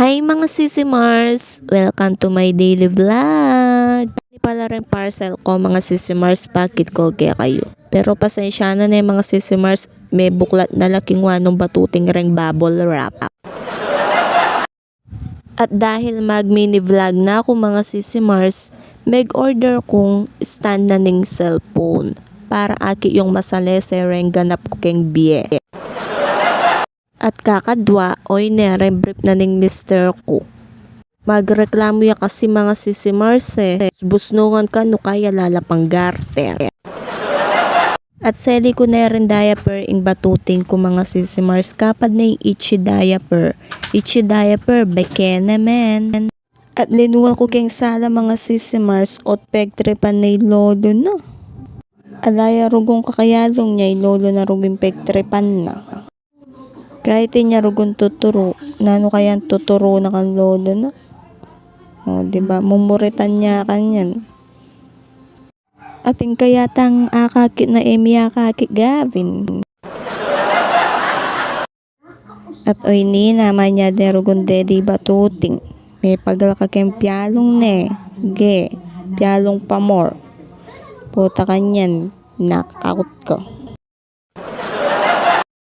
Hi mga Sisi Mars! Welcome to my daily vlog! Hindi pala rin parcel ko mga Sisi Mars, bakit ko kaya kayo? Pero pasensya na yung mga Sisi Mars, may buklat na laking wanong batuting ring bubble wrap. At dahil mag mini vlog na ako mga Sisi Mars, mag-order kong stand na ning cellphone para aki yung masalese ring ganap ko keng biye. At kakadwa, oy ne, rembrip na ning mister ko. Magreklamo ya kasi mga Sisi Mars busnungan ka no kaya lalapang garter. At seli ko na rin diaper ing batuting ko mga Sisi Mars kapad na yung itchy diaper. Itchy diaper, bekene men. At linuwal ko keng sala mga Sisi Mars ot pegtripan na lolo na. Alaya rugong kakayalong niya lolo na ruging pegtripan na. Kahit niya rugon tuturo, nano kaya tuturo na kan lolo na? O, diba? Mumuritan niya kanyan. Ating kaya tang akakit na emi akakit Gavin. At oy ni naman niya de rugon dedi batuting. May paglakaking piyalong ne. Ge, piyalong pamor. Puta kanyan, nakakot ko.